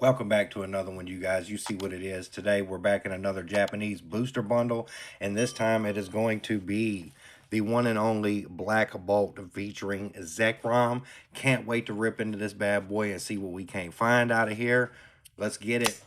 Welcome back to another one, you guys. You see what it is. Today, we're back in another Japanese booster bundle, and this time it is going to be the one and only Black Bolt featuring Zekrom. Can't wait to rip into this bad boy and see what we can't find out of here. Let's get it.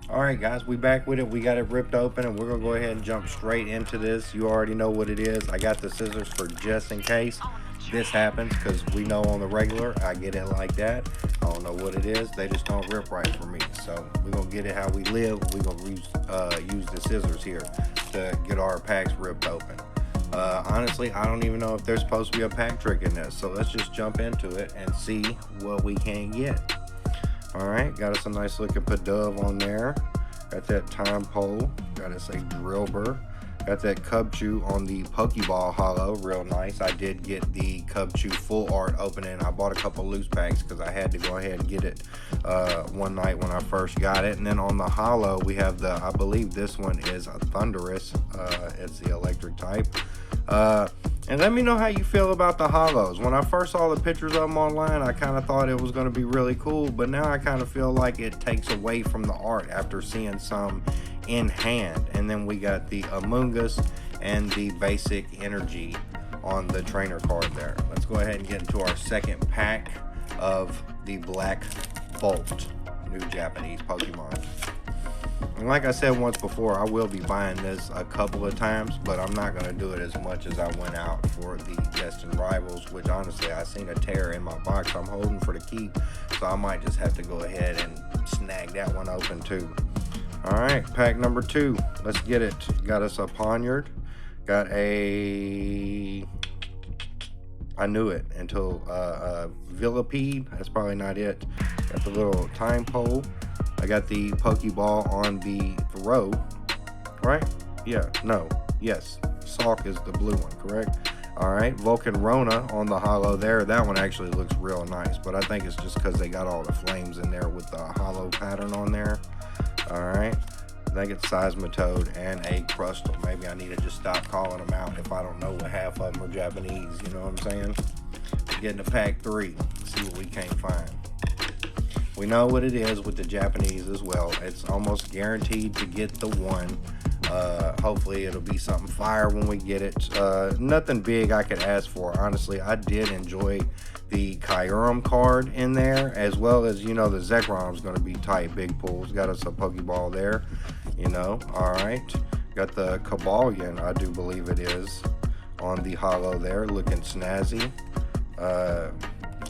All right, guys, we back with it. We got it ripped open, and we're gonna go ahead and jump straight into this. You already know what it is. I got the scissors for just in case this happens, because we know on the regular I get it like that. I don't know what it is. They just don't rip right for me. So we're gonna get it how we live. We're gonna use the scissors here to get our packs ripped open. Honestly, I don't even know if there's supposed to be a pack trick in this. So let's just jump into it and see what we can get. All right, got us a nice looking Pidove on there. Got that time pole. Got us a Drillbur. Got that Cubchoo on the Pokeball Hollow, real nice. I did get the Cubchoo full art opening. I bought a couple loose packs because I had to go ahead and get it one night when I first got it. And then on the Hollow, we have the, I believe this one is a Thunderous. It's the electric type. And let me know how you feel about the hollows. When I first saw the pictures of them online, I kind of thought it was going to be really cool, but now I kind of feel like it takes away from the art after seeing some in hand. And then we got the Amoonguss and the basic energy on the trainer card there. Let's go ahead and get into our second pack of the Black Bolt, new Japanese Pokemon. And like I said once before, I will be buying this a couple of times, but I'm not going to do it as much as I went out for the Destined Rivals, which honestly, I seen a tear in my box I'm holding for the keep, so I might just have to go ahead and snag that one open too. All right, pack number 2. Let's get it. Got us a Poniard. Got a... I knew it until Villipede. That's probably not it. Got the little time pole. I got the Pokeball on the row, right? Yeah, no, yes. Salk is the blue one, correct? All right, Volcarona on the hollow there. That one actually looks real nice, but I think it's just because they got all the flames in there with the hollow pattern on there. All right, I think it's Seismitoad and a Crustal. Maybe I need to just stop calling them out if I don't know what half of them are Japanese, you know what I'm saying? Getting to pack 3, see what we can't find. We know what it is with the Japanese as well. It's almost guaranteed to get the one. Hopefully it'll be something fire when we get it. Nothing big I could ask for. Honestly, I did enjoy the Kyurem card in there, as well as, you know, the Zekrom's going to be tight, big pulls. Got us a Pokeball there, you know. All right. Got the Kabalion, I do believe it is, on the hollow there, looking snazzy.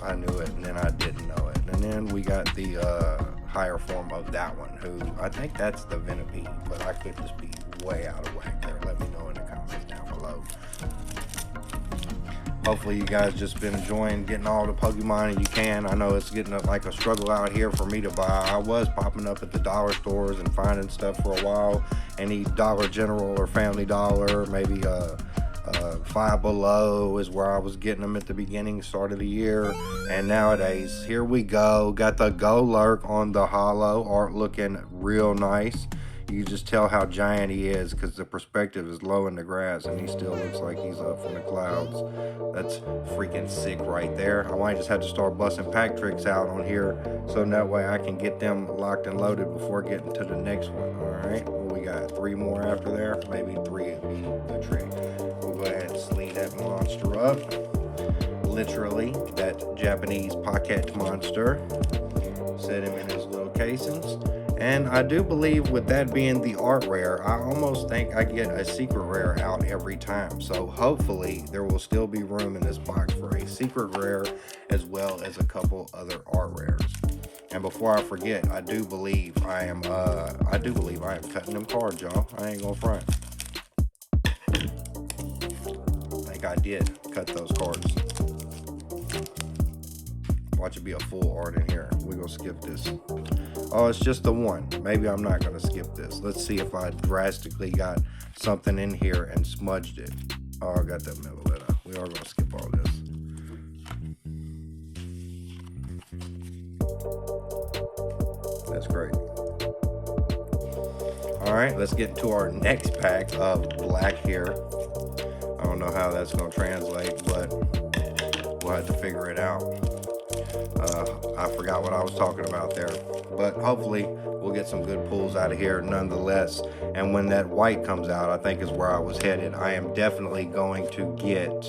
I knew it, and then I didn't know it. And then we got the higher form of that one, who I think that's the Venipede, but I could just be way out of whack there. Let me know in the comments down below. Hopefully you guys just been enjoying getting all the Pokemon that you can. I know it's getting like a struggle out here for me to buy. I was popping up at the dollar stores and finding stuff for a while. Any Dollar General or Family Dollar, maybe Five Below is where I was getting them at the beginning, start of the year. And nowadays, here we go. Got the Golurk on the hollow, art looking real nice. You can just tell how giant he is because the perspective is low in the grass and he still looks like he's up from the clouds. That's freaking sick right there. I might just have to start busting pack tricks out on here so that way I can get them locked and loaded before getting to the next one. All right, well, we got 3 more after there. Maybe 3 would be the trick. We'll go ahead and sleeve that monster up. Literally, that Japanese pocket monster. Set him in his little casings. And I do believe with that being the art rare, I almost think I get a secret rare out every time. So hopefully there will still be room in this box for a secret rare as well as a couple other art rares. And before I forget, I do believe I am cutting them cards, y'all. I ain't gonna front. I think I did cut those cards. Watch it be a full art in here. We're gonna skip this. Oh, it's just the one. Maybe I'm not gonna skip this. Let's see if I drastically got something in here and smudged it. Oh, I got that Megaletta. We are gonna skip all this. That's great. All right, let's get to our next pack of black here. I don't know how that's going to translate, but we'll have to figure it out. I forgot what I was talking about there, but hopefully we'll get some good pulls out of here nonetheless. And when that white comes out, I think is where I was headed. I am definitely going to get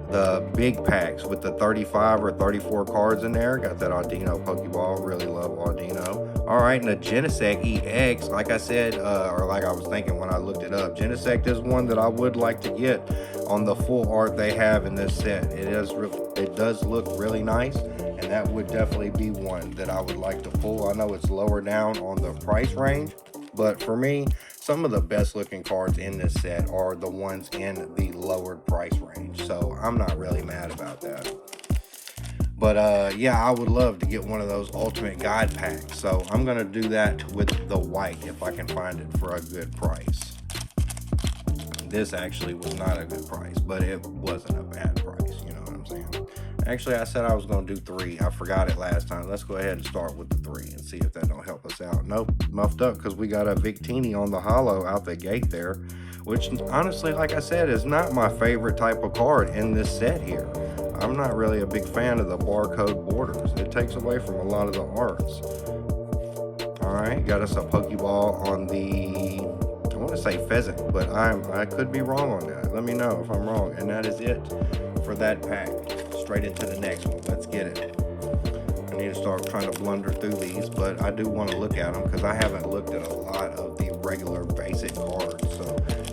the big packs with the 35 or 34 cards in there. Got that Audino Pokeball, really love Audino. All right, and the Genesect EX, like I said, or like I was thinking when I looked it up, Genesect is one that I would like to get on the full art they have in this set. It does look really nice, and that would definitely be one that I would like to pull. I know it's lower down on the price range, but for me, some of the best looking cards in this set are the ones in the lowered price range, so I'm not really mad about that. But yeah, I would love to get one of those ultimate guide packs, so I'm gonna do that with the white if I can find it for a good price. This actually was not a good price, but it wasn't a bad price, you know what I'm saying? Actually, I said I was going to do 3. I forgot it last time. Let's go ahead and start with the 3 and see if that don't help us out. Nope, muffed up because we got a Victini on the holo out the gate there, which honestly, like I said, is not my favorite type of card in this set here. I'm not really a big fan of the barcode borders. It takes away from a lot of the arts. All right, got us a Pokeball on the, I want to say pheasant, but I could be wrong on that. Let me know if I'm wrong. And that is it for that pack. Straight into the next one. Let's get it. I need to start trying to blunder through these, but I do want to look at them because I haven't looked at a lot of the regular basic cards. So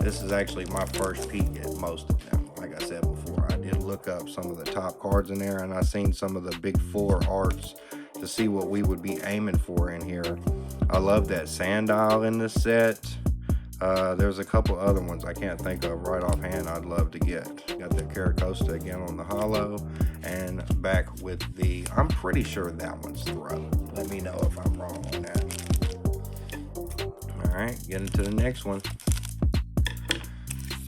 this is actually my first peek at most of them. Like I said before, I did look up some of the top cards in there, and I seen some of the big 4 arts to see what we would be aiming for in here. I love that Sandile in this set. There's a couple other ones I can't think of right offhand I'd love to get. Got the Caracosta again on the holo, and back with the, I'm pretty sure that one's Throw. Let me know if I'm wrong on that. All right, getting to the next one.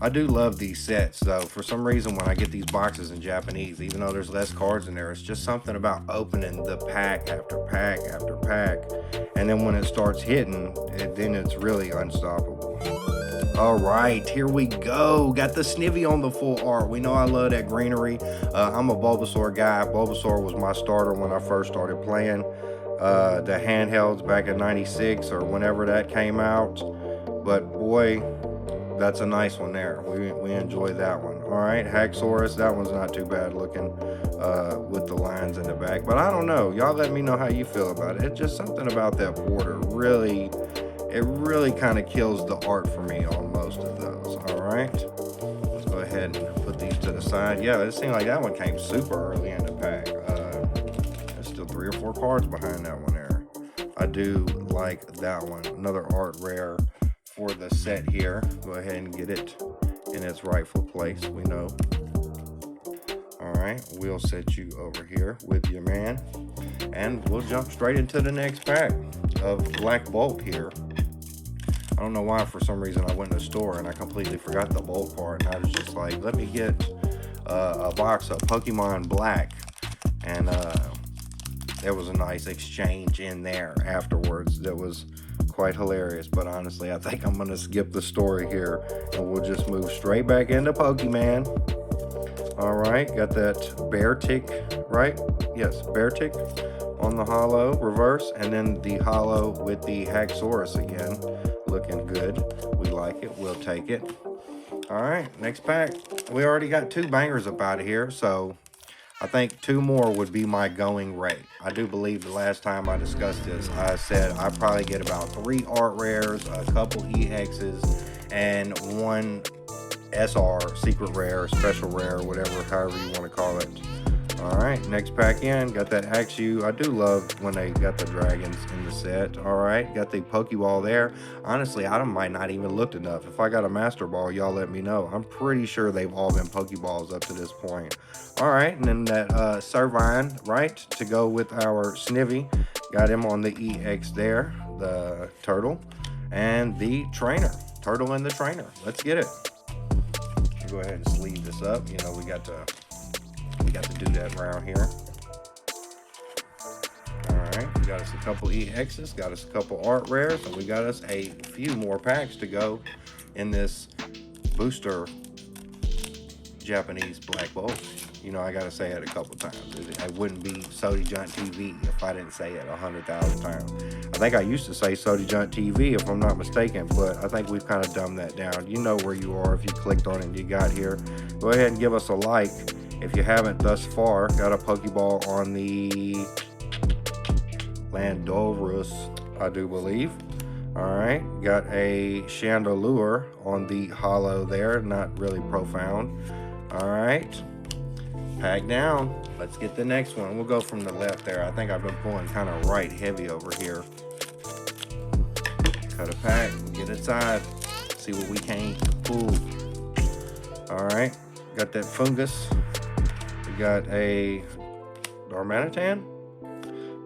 I do love these sets though. For some reason when I get these boxes in Japanese, even though there's less cards in there, it's just something about opening the pack after pack after pack, and then when it starts hitting, then it's really unstoppable. All right, here we go. Got the Snivy on the full art. We know I love that greenery. I'm a Bulbasaur guy. Bulbasaur was my starter when I first started playing the handhelds back in '96 or whenever that came out. But boy, that's a nice one there. We enjoyed that one. All right, Haxorus, that one's not too bad looking with the lines in the back. But I don't know. Y'all let me know how you feel about it. It's just something about that border. Really, it really kind of kills the art for me on most of those. All right, let's go ahead and put these to the side. Yeah, it seemed like that one came super early in the pack. There's still 3 or 4 cards behind that one there. I do like that one. Another art rare for the set here. Go ahead and get it in its rightful place, we know. All right, we'll set you over here with your man, and we'll jump straight into the next pack of Black Bolt here. I don't know why, for some reason I went in the store and I completely forgot the Bolt part, and I was just like, let me get a box of Pokemon Black, and there was a nice exchange in there afterwards that was quite hilarious. But honestly, I think I'm gonna skip the story here and we'll just move straight back into Pokemon. All right, got that Beartic, right? Yes, Beartic on the holo reverse, and then the holo with the Haxorus again, looking good. We like it, we'll take it. All right, next pack. We already got 2 bangers up out of here, so I think 2 more would be my going rate. I do believe the last time I discussed this, I said I'd probably get about 3 art rares, a couple EXs, and 1 SR, secret rare, special rare, whatever, however you want to call it. All right, next pack in, got that Axew. I do love when they got the dragons in the set. All right, got the Pokeball there. Honestly, I might not even looked enough. If I got a Master Ball, y'all let me know. I'm pretty sure they've all been Pokeballs up to this point. All right, and then that Servine, right, to go with our Snivy. Got him on the EX there, the Turtle, and the Trainer. Turtle and the Trainer. Let's get it. Go ahead and sleeve this up. You know, we got to do that around here. All right. Got us a couple EXs, got us a couple art rares, and we got us a few more packs to go in this booster Japanese Black Bolt. You know, I gotta say it a couple times. It wouldn't be Sody Junt TV if I didn't say it 100,000 times. I think I used to say Sody Junt TV if I'm not mistaken, but I think we've kind of dumbed that down. You know where you are if you clicked on it and you got here. Go ahead and give us a like if you haven't thus far. Got a Pokeball on the Landorus, I do believe. All right, got a Chandelure on the hollow there, not really profound. All right, pack down. Let's get the next one. We'll go from the left there. I think I've been pulling kind of right heavy over here. Cut a pack, get inside, see what we can pull. All right, got that fungus. We got a Darmanitan.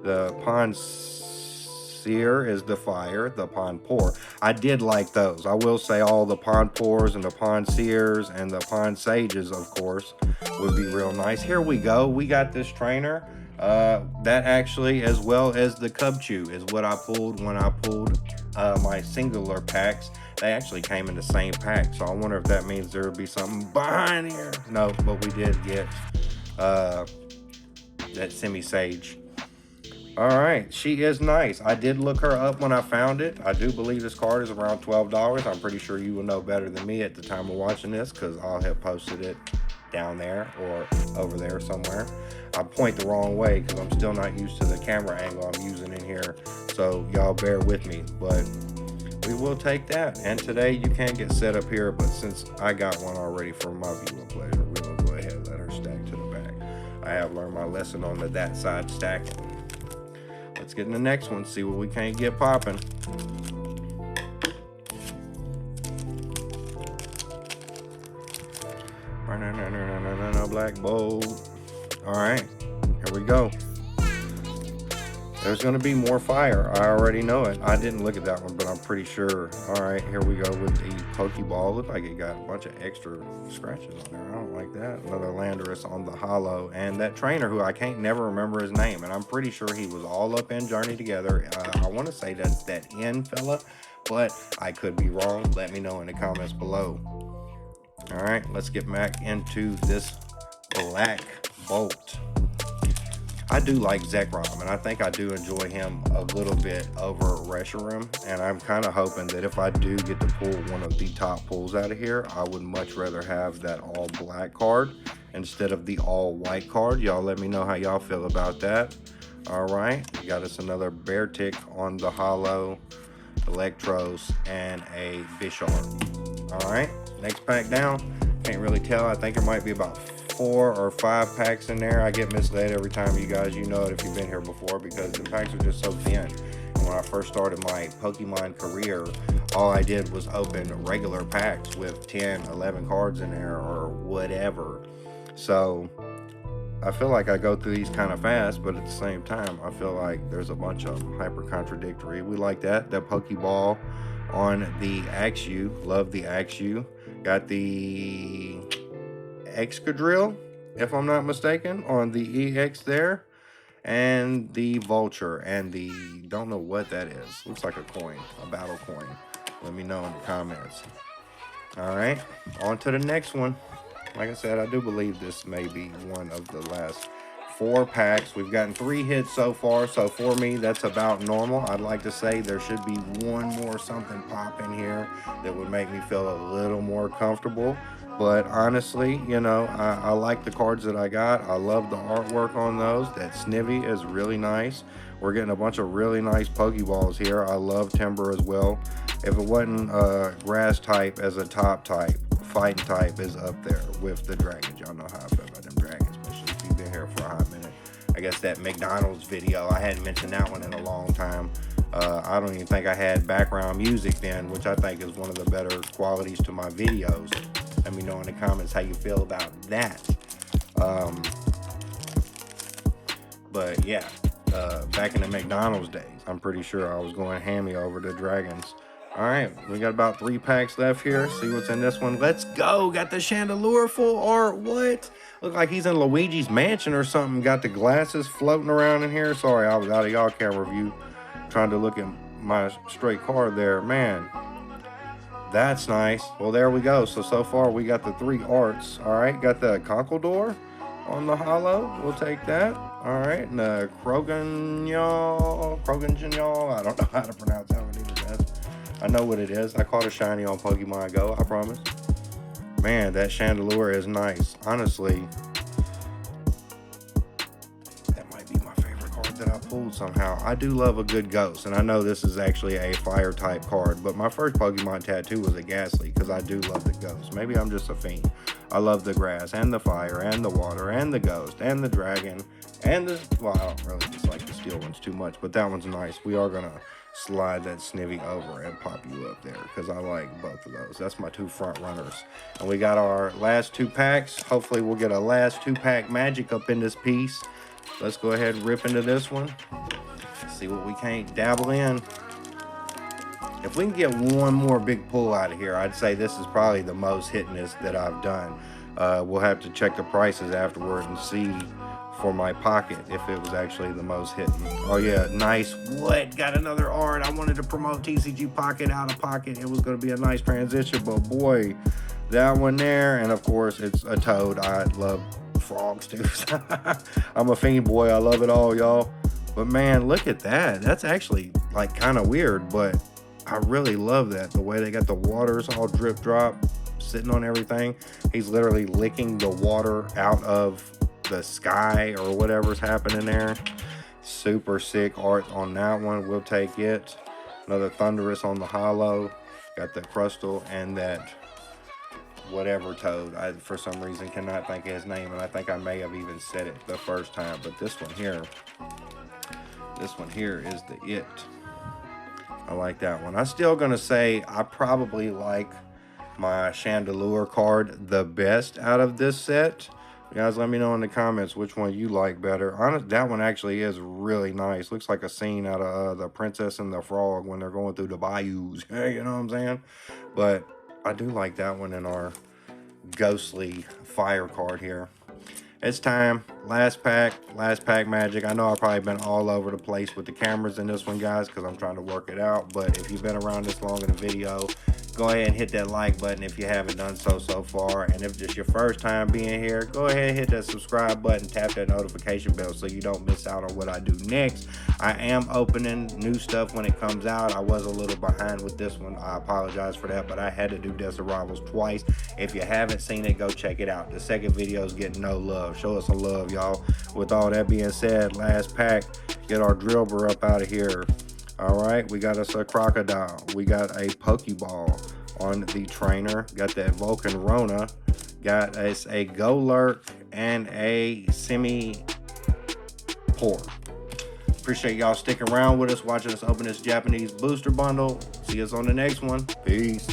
The Ponseer is the fire, the Ponpour. I did like those. I will say all the Ponpours and the Ponseers and the Ponsages, of course, would be real nice. Here we go. We got this trainer. That actually, as well as the Cubchoo, is what I pulled when I pulled my singular packs. They actually came in the same pack, so I wonder if that means there would be something behind here. No, but we did get that Semi-Sage. All right, she is nice. I did look her up when I found it. I do believe this card is around $12. I'm pretty sure you will know better than me at the time of watching this because I'll have posted it down there or over there somewhere. I point the wrong way because I'm still not used to the camera angle I'm using in here. So y'all bear with me, but we will take that. And today you can get set up here, but since I got one already for my viewing pleasure, we're gonna go ahead and let her stack to the back. I have learned my lesson on that side stacking. Let's get in the next one, see what we can't get popping. Black Bolt. All right, here we go. There's gonna be more fire. I already know it. I didn't look at that one, but I'm pretty sure. All right, here we go with the Pokeball. Looked like it got a bunch of extra scratches on there. I don't like that. Another Landorus on the hollow, and that trainer who I can't never remember his name, and I'm pretty sure he was all up in Journey Together. I want to say that's that N fella, but I could be wrong. Let me know in the comments below. All right, let's get back into this Black Bolt. I do like Zekrom, and I think I do enjoy him a little bit over Reshiram, and I'm kind of hoping that if I do get to pull one of the top pulls out of here, I would much rather have that all black card instead of the all white card. Y'all let me know how y'all feel about that. All right, got us another Beartic on the hollow, Electros, and a Bisharp. All right, next pack down. Can't really tell. I think there might be about 4 or 5 packs in there. I get misled every time, you guys. You know it if you've been here before because the packs are just so thin. And when I first started my Pokemon career, all I did was open regular packs with 10, 11 cards in there or whatever. So I feel like I go through these kind of fast, but at the same time, I feel like there's a bunch of them hyper contradictory. We like that Pokeball on the Axew. Love the Axew. Got the Excadrill, if I'm not mistaken, on the EX there, and the Vulture, and the, don't know what that is. Looks like a coin, a battle coin. Let me know in the comments. All right, on to the next one. Like I said, I do believe this may be one of the last 4 packs. We've gotten 3 hits so far, so for me, that's about normal. I'd like to say there should be one more something pop in here that would make me feel a little more comfortable. But honestly, you know, I like the cards that I got. I love the artwork on those. That Snivy is really nice. We're getting a bunch of really nice Pokeballs here. I love Timber as well. If it wasn't grass type as a top type, fighting type is up there with the dragons. Y'all know how I feel about them dragons, especially if you've been here for a hot minute. I guess that McDonald's video, I hadn't mentioned that one in a long time. I don't even think I had background music then, which I think is one of the better qualities to my videos. Let me know in the comments how you feel about that. But yeah, back in the McDonald's days, I'm pretty sure I was going hammy over the dragons. All right, we got about 3 packs left here. See what's in this one. Let's go. Got the Chandelure full art. What? Look like he's in Luigi's mansion or something. Got the glasses floating around in here. Sorry, I was out of y'all camera view trying to look at my straight card there. Man, that's nice. Well, there we go. So far we got the 3 arts. All right, got the Conkeldurr on the holo. We'll take that. All right, and the Krogan, I don't know how to pronounce that one either, guys. I know what it is. I caught a shiny on Pokemon Go, I promise. Man, that Chandelure is nice. Honestly, that might be my favorite card that I pulled somehow. I do love a good ghost, and I know this is actually a fire type card, but my first Pokemon tattoo was a Ghastly because I do love the ghost. Maybe I'm just a fiend. I love the grass and the fire and the water and the ghost and the dragon and the, well, I don't really dislike the steel ones too much, but that one's nice. We are gonna slide that Snivy over and pop you up there because I like both of those. That's my 2 front runners. And we got our last 2 packs. Hopefully we'll get a last 2-pack magic up in this piece. Let's go ahead and rip into this one. See what we can't dabble in. If we can get one more big pull out of here, I'd say this is probably the most hittingest that I've done. We'll have to check the prices afterward and see for my pocket if it was actually the most hitting. Oh yeah, nice. What? Got another art. I wanted to promote TCG Pocket out of pocket. It was going to be a nice transition, but boy, that one there. And of course, it's a toad. I love frogs too. I'm a fiend boy. I love it all, y'all. But man, look at that. That's actually like kind of weird, but I really love that. The way they got the waters all drip drop sitting on everything. He's literally licking the water out of the sky or whatever's happening there. Super sick art on that one. We'll take it. Another Thunderous on the holo. Got the Crustal and that whatever toad. I for some reason cannot think of his name, and I think I may have even said it the first time, but this one here is the it. I like that one. I'm still gonna say I probably like my Chandelure card the best out of this set. Guys, let me know in the comments which one you like better. That one actually is really nice. Looks like a scene out of The Princess and the Frog when they're going through the bayous. You know what I'm saying? But I do like that one in our ghostly fire card here. It's time. Last pack magic. I know I've probably been all over the place with the cameras in this one, guys, because I'm trying to work it out. But if you've been around this long in the video, go ahead and hit that like button if you haven't done so far. And if it's your first time being here, go ahead and hit that subscribe button, tap that notification bell so you don't miss out on what I do next. I am opening new stuff when it comes out. I was a little behind with this one. I apologize for that, but I had to do Death Arrivals twice. If you haven't seen it, go check it out. The second video is getting no love. Show us some love, y'all. With all that being said, last pack, get our Drillbur up out of here. All right, we got us a Crocodile. We got a Pokeball on the trainer. Got that Vulcan Rona. Got us a Golurk and a Semi-Poor. Appreciate y'all sticking around with us, watching us open this Japanese booster bundle. See us on the next one. Peace.